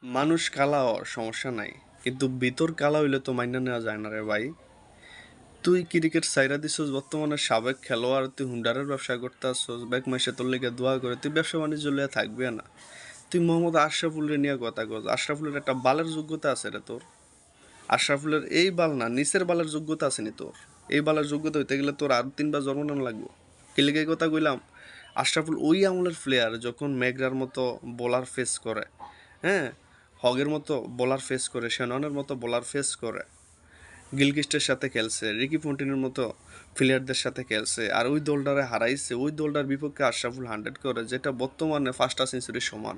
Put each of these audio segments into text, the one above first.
মানুষ কালা হওয়ার সমস্যা নাই, কিন্তু ভিতর কালা হইলে তো মাইনা নেওয়া যায় না রে ভাই। তুই ক্রিকেট সাইরা দিছস, বর্তমানে সাবেক খেলোয়াড়, তুই হুন্ডারের ব্যবসা করতে আসছস, ব্যাক মাসে তোর লেগে দোয়া করে, তুই ব্যবসা বাণিজ্য লিয়ে থাকবে না। তুই মোহাম্মদ আশরাফুলের নিয়ে কথা কস, আশরাফুলের একটা বালের যোগ্যতা আছে রে তোর। আশরাফুলের এই বাল না, নিচের বালের যোগ্যতা আছে নি তোর। এই বালের যোগ্যতা হইতে গেলে তোর আর 3বার জন্ম নেওয়া লাগবো। কি লেগে এই কথা কইলাম? আশরাফুল ওই আমলের প্লেয়ার যখন মেঘরার মতো বোলার ফেস করে, হ্যাঁ, হগের মতো বোলার ফেস করে, শ্যাননের মতো বোলার ফেস করে, গিলক্রিস্টের সাথে খেলছে, রিকি পন্টিনের মতো প্লেয়ারদের সাথে খেলছে, আর ওই দলটারে হারাইছে। ওই দলটার বিপক্ষে আশরাফুল 100 করে, যেটা বর্তমানে 5টা সেঞ্চুরির সমান।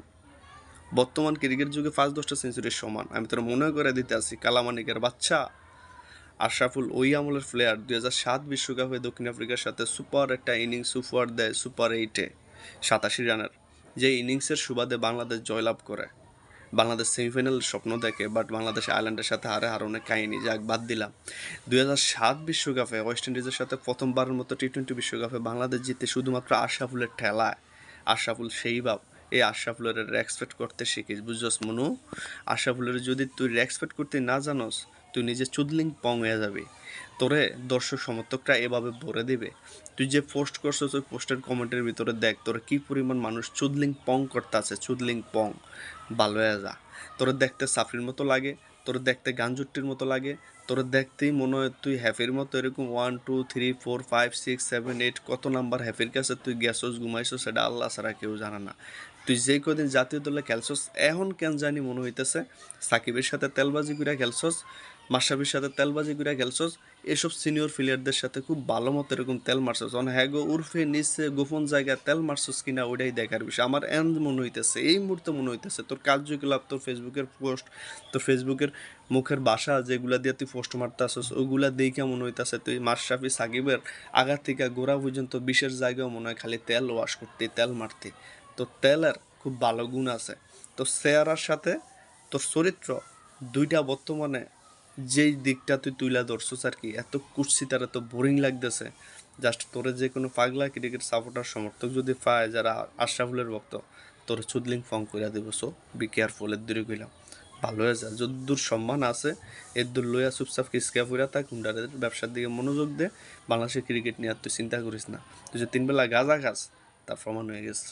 বর্তমান ক্রিকেট যুগে 5-10টা সেঞ্চুরির সমান। আমি তোর মনে করে দিতে আসি, কালামানিকের বাচ্চা। আশরাফুল ওই আমলের প্লেয়ার। 2007 বিশ্বকাপে দক্ষিণ আফ্রিকার সাথে সুপার একটা ইনিংস উপহার দেয়, সুপার 8-এ 87 রানের, যে ইনিংসের সুবাদে বাংলাদেশ জয়লাভ করে। বাংলাদেশ সেমিফাইনাল স্বপ্ন দেখে, বাট বাংলাদেশ আয়ারল্যান্ডের সাথে হারানোর কাহিনী যাক বাদ দিলাম। 2007 বিশ্বকাপে ওয়েস্ট ইন্ডিজের সাথে প্রথমবারের মতো টি-20 বিশ্বকাপে বাংলাদেশ জিতে শুধুমাত্র আশরাফুলের ঠেলায়। আশরাফুল সেই ভাব। এই আশরাফুলের রেসপেক্ট করতে শিখিস, বুঝছস মনু? আশরাফুলের যদি তুই রেসপেক্ট করতে না জানোস, তুই নিজে চুদলিং পং হয়ে যাবি। তোরে দর্শক সমর্থকরা এভাবে ভরে দিবে। তুই যে পোস্ট করছিস, ওই পোস্টের কমেন্টের ভিতরে দেখ তোরে কি পরিমাণ মানুষ চুদলিং পং করতে আছে, চুদলিং পং। ভালো হয়ে যা। তোরে দেখতে সাফরির মতো লাগে, তোরে দেখতে গাঞ্জুট্টির মতো লাগে, তোরে দেখতেই মনে হয় তুই হ্যাফির মতো এরকম 1 2 3 4 5 6 7 8 কত নাম্বার হ্যাফির কাছে তুই গেছস, ঘুমাইছস, সেটা আল্লাহ ছাড়া কেউ জানে না। তুই যেই কদিন জাতীয় দলে খেলছস, এখন কেন জানি মনে হইতেছে সাকিবের সাথে তেলবাজি করে খেলছস, মাশরাফির সাথে তেলবাজি করে খেলছস, এসব সিনিয়র প্লেয়ারদের সাথে খুব ভালো মতো এরকম তেল মারছস। হ্যাঁ গো, উর্ফে নিচে গোপন জায়গায় তেল মারছস কিনা ওইটাই দেখার বিষয়। আমার এন্ড মনে হইতেছে, এই মুহূর্তে মনে হইতেছে তোর কার্যকলাপ, তোর ফেসবুকের পোস্ট, তোর ফেসবুকের মুখের ভাষা যেগুলা দিয়ে তুই পোস্ট মারতে আসস, ওগুলা দেখে মনে হইতেছে তুই মাশরাফি সাকিবের আগা থেকে গোড়া পর্যন্ত বিশের জায়গাও মনে হয় খালি তেল ওয়াশ করতে, তেল মারতে। তোর তেলের খুব ভালো গুণ আছে। তোর চেহারার সাথে তোর চরিত্র দুইটা বর্তমানে যেই দিকটা তুই তুইলা ধরছস আর কি, এত কুৎসিত আর এত বোরিং লাগতেছে। জাস্ট তোরে যে কোনো পাগলা ক্রিকেট সাপোর্টার সমর্থক যদি পায় যারা আশরাফুলের ভক্ত, তোর চুদলিং ফং কইরা দিব। সো বি কেয়ারফুল, এর দূরে কইলাম। ভালো হয়ে যা, যদ্দূর সম্মান আছে এর দূর লইয়া চুপচাপ কিসকা ফুরা থাক, হুন্ডারের ব্যবসার দিকে মনোযোগ দে। বাংলাদেশের ক্রিকেট নিয়ে আর তুই চিন্তা করিস না। তুই যে 3 বেলা গাঁজা খাস তার প্রমাণ হয়ে গেছে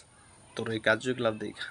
তোর এই কার্যকলাপ দেখা।